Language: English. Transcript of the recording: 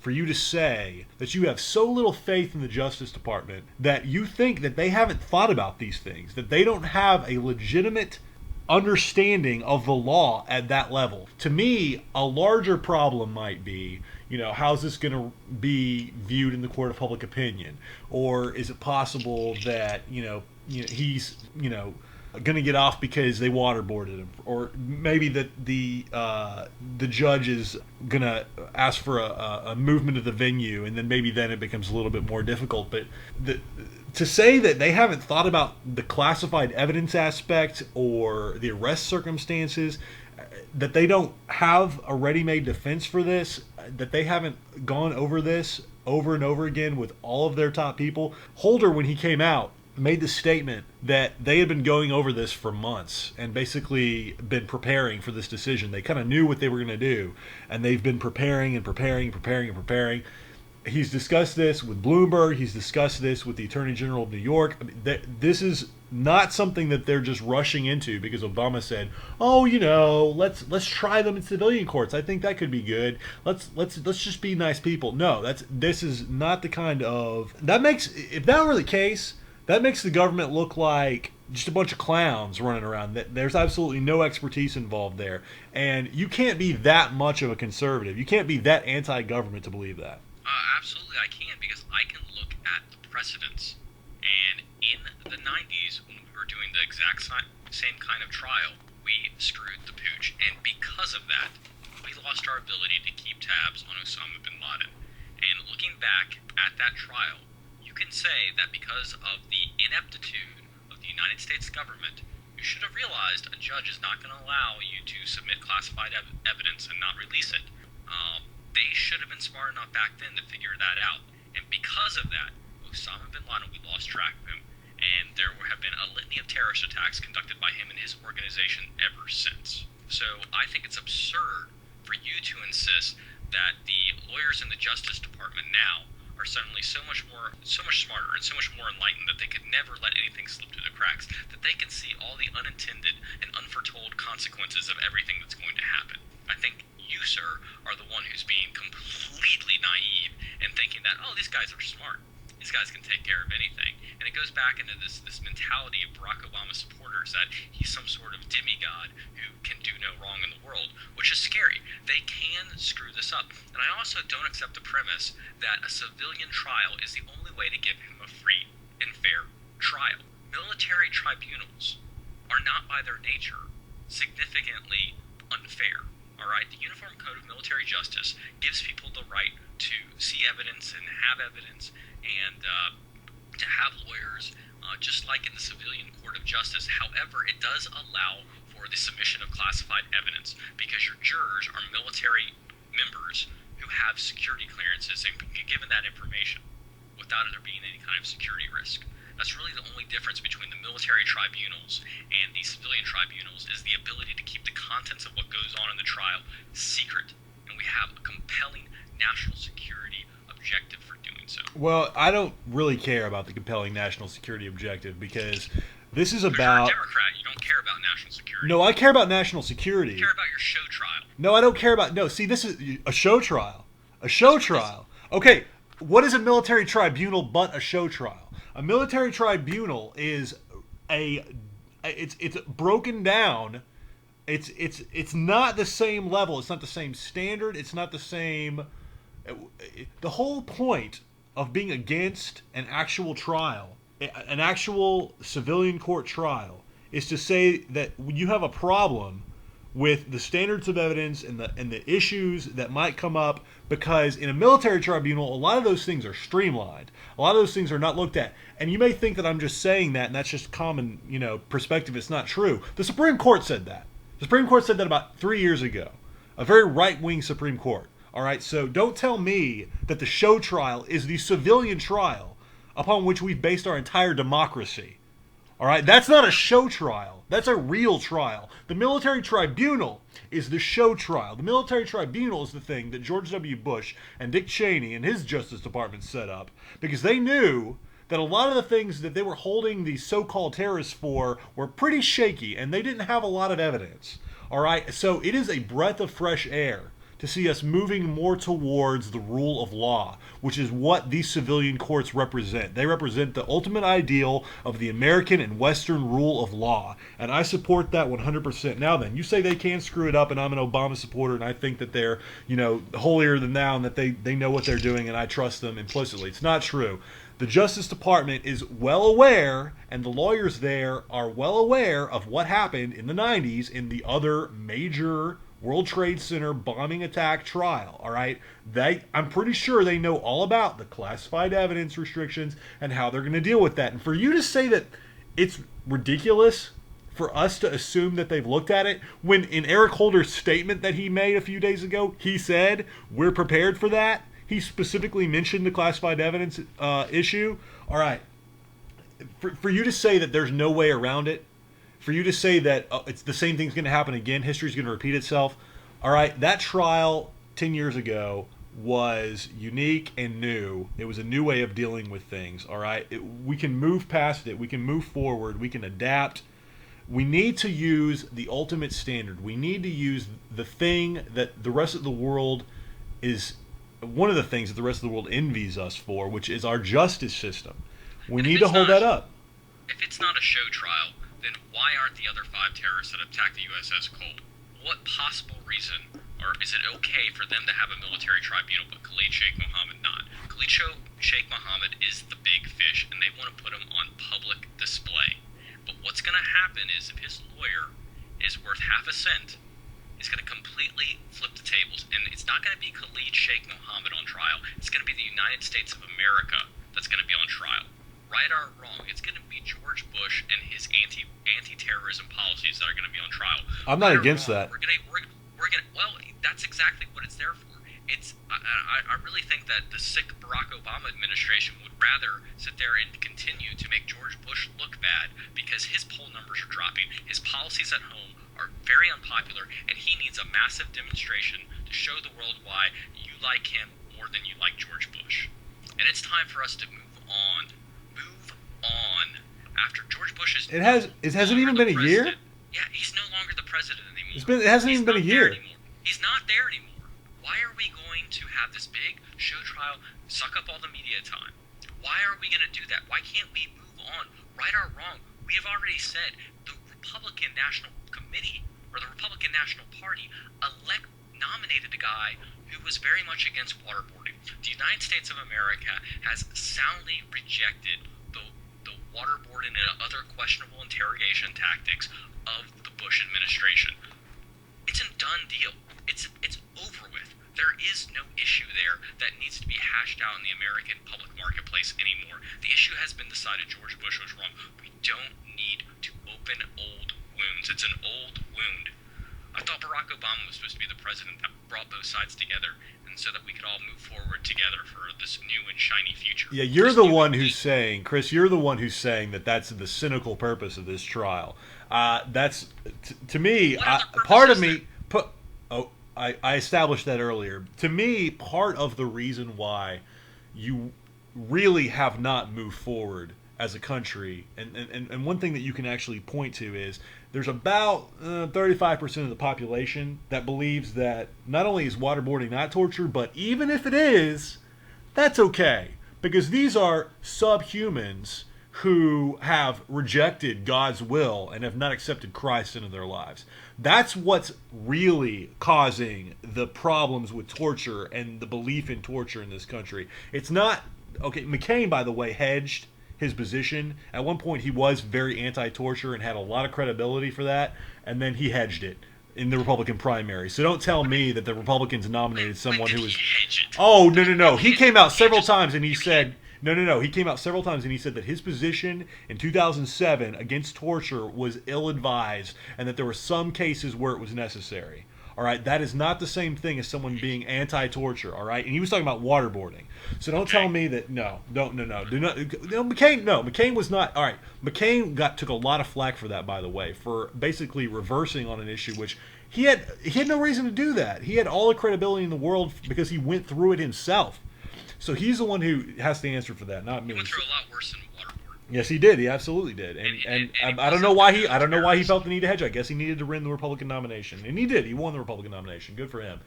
for you to say that you have so little faith in the Justice Department that you think that they haven't thought about these things, that they don't have a legitimate understanding of the law at that level. To me, a larger problem might be, how's this going to be viewed in the court of public opinion? Or is it possible that, he's, going to get off because they waterboarded him, or maybe that the judge is going to ask for a movement of the venue, and then it becomes a little bit more difficult. But to say that they haven't thought about the classified evidence aspect or the arrest circumstances, that they don't have a ready-made defense for this, that they haven't gone over this over and over again with all of their top people. Holder, when he came out, made the statement that they had been going over this for months and basically been preparing for this decision. They kind of knew what they were going to do, and they've been preparing. He's discussed this with Bloomberg. He's discussed this with the Attorney General of New York. I mean, this is not something that they're just rushing into because Obama said, "Oh, let's try them in civilian courts. I think that could be good. Let's just be nice people." No, this is not the kind of if that were the case, that makes the government look like just a bunch of clowns running around. There's absolutely no expertise involved there, and you can't be that much of a conservative. You can't be that anti-government to believe that. Absolutely I can, because I can look at the precedents. And in the 90s, when we were doing the exact same kind of trial, we screwed the pooch. And because of that, we lost our ability to keep tabs on Osama bin Laden. And looking back at that trial, you can say that because of the ineptitude of the United States government, you should have realized a judge is not going to allow you to submit classified evidence and not release it. They should have been smart enough back then to figure that out. And because of that, Osama bin Laden, we lost track of him. And there have been a litany of terrorist attacks conducted by him and his organization ever since. So I think it's absurd for you to insist that the lawyers in the Justice Department now are suddenly so much smarter and so much more enlightened that they could never let anything slip through the cracks, that they can see all the unintended and unforetold consequences of everything that's going to happen. I think you, sir, are the one who's being completely naive and thinking that, oh, these guys are smart. These guys can take care of anything. And it goes back into this mentality of Barack Obama supporters that he's some sort of demigod who can do no wrong in the world, which is scary. They can screw this up. And I also don't accept the premise that a civilian trial is the only way to give him a free and fair trial. Military tribunals are not by their nature significantly unfair. All right, the Uniform Code of Military Justice gives people the right to see evidence and have evidence, and to have lawyers, just like in the civilian court of justice. However, it does allow for the submission of classified evidence because your jurors are military members who have security clearances and can be given that information without there being any kind of security risk. That's really the only difference between the military tribunals and the civilian tribunals, is the ability to keep the contents of what goes on in the trial secret. And we have a compelling national security objective for doing so. Well, I don't really care about the compelling national security objective because this is about... You're a Democrat. You don't care about national security. No, I care about national security. You care about your show trial. No, I don't care about... No, see, this is a show trial. A show trial. Okay, what is a military tribunal but a show trial? A military tribunal is it's broken down. It's not the same level. It's not the same standard. It's not the same. The whole point of being against an actual trial, an actual civilian court trial, is to say that when you have a problem with the standards of evidence and the issues that might come up, because in a military tribunal, a lot of those things are streamlined. A lot of those things are not looked at. And you may think that I'm just saying that, and that's just common, perspective. It's not true. The Supreme Court said that. The Supreme Court said that about 3 years ago. A very right-wing Supreme Court. All right, so don't tell me that the show trial is the civilian trial upon which we've based our entire democracy. All right, that's not a show trial. That's a real trial. The military tribunal is the show trial. The military tribunal is the thing that George W. Bush and Dick Cheney and his Justice Department set up because they knew that a lot of the things that they were holding these so-called terrorists for were pretty shaky, and they didn't have a lot of evidence. All right, so it is a breath of fresh air to see us moving more towards the rule of law, which is what these civilian courts represent. They represent the ultimate ideal of the American and Western rule of law, and I support that 100%. Now then, you say they can screw it up, and I'm an Obama supporter, and I think that they're, holier than thou, and that they know what they're doing, and I trust them implicitly. It's not true. The Justice Department is well aware, and the lawyers there are well aware of what happened in the 90s in the other major World Trade Center bombing attack trial. All right, I'm pretty sure they know all about the classified evidence restrictions and how they're going to deal with that. And for you to say that it's ridiculous for us to assume that they've looked at it, when in Eric Holder's statement that he made a few days ago, he said we're prepared for that. He specifically mentioned the classified evidence issue. All right, for you to say that there's no way around it, for you to say that it's the same thing's going to happen again, history's going to repeat itself. All right, that trial 10 years ago was unique and new. It was a new way of dealing with things. All right, we can move past it. We can move forward. We can adapt. We need to use the ultimate standard. We need to use the thing that the rest of the world is, one of the things that the rest of the world envies us for, which is our justice system. We need to hold that up. If it's not a show trial, then why aren't the other 5 terrorists that attacked the USS Cole? What possible reason, or is it okay for them to have a military tribunal but Khalid Sheikh Mohammed not? Khalid Sheikh Mohammed is the big fish, and they want to put him on public display. But what's going to happen is if his lawyer is worth half a cent, he's going to completely flip the tables. And it's not going to be Khalid Sheikh Mohammed on trial. It's going to be the United States of America that's going to be on trial. Right or wrong, it's going to be George Bush and his anti-terrorism policies that are going to be on trial. I'm not against that. We're gonna. Well, that's exactly what it's there for. I really think that the sick Barack Obama administration would rather sit there and continue to make George Bush look bad because his poll numbers are dropping. His policies at home are very unpopular, and he needs a massive demonstration to show the world why you like him more than you like George Bush. And it's time for us to move on. After George Bush is it hasn't even been a year. Yeah, he's no longer the president anymore. It hasn't even been a year. He's not there anymore. Why are we going to have this big show trial, suck up all the media time? Why are we going to do that? Why can't we move on? Right or wrong, we have already said the Republican National Committee or the Republican National Party nominated a guy who was very much against waterboarding. The United States of America has soundly rejected the waterboarding and other questionable interrogation tactics of the Bush administration. It's a done deal. It's over with. There is no issue there that needs to be hashed out in the American public marketplace anymore. The issue has been decided. George Bush was wrong. We don't need to open old wounds. It's an old wound. I thought Barack Obama was supposed to be the president that brought both sides together, and so that we could all move forward together for this new and shiny future. Yeah, you're the one who's saying, Chris, you're the one who's saying that that's the cynical purpose of this trial. That's, to me, part of me, I established that earlier. To me, part of the reason why you really have not moved forward as a country, and one thing that you can actually point to is there's about 35% of the population that believes that not only is waterboarding not torture, but even if it is, that's okay. Because these are subhumans who have rejected God's will and have not accepted Christ into their lives. That's what's really causing the problems with torture and the belief in torture in this country. It's not, okay, McCain, by the way, hedged his position. At one point, he was very anti-torture and had a lot of credibility for that, and then he hedged it in the Republican primary. So don't tell me that the Republicans nominated someone who was... Oh, no. He came out several times and he said... No. He came out several times and he said that his position in 2007 against torture was ill-advised and that there were some cases where it was necessary. All right, that is not the same thing as someone being anti-torture. All right, and he was talking about waterboarding. So don't tell me that no. Do not. McCain was not. All right, McCain took a lot of flack for that, by the way, for basically reversing on an issue which he had no reason to do that. He had all the credibility in the world because he went through it himself. So he's the one who has to answer for that, not me. He went through a lot worse than waterboarding. Yes, he did. He absolutely did. And I don't know why he felt the need to hedge. I guess he needed to win the Republican nomination, and he did. He won the Republican nomination. Good for him.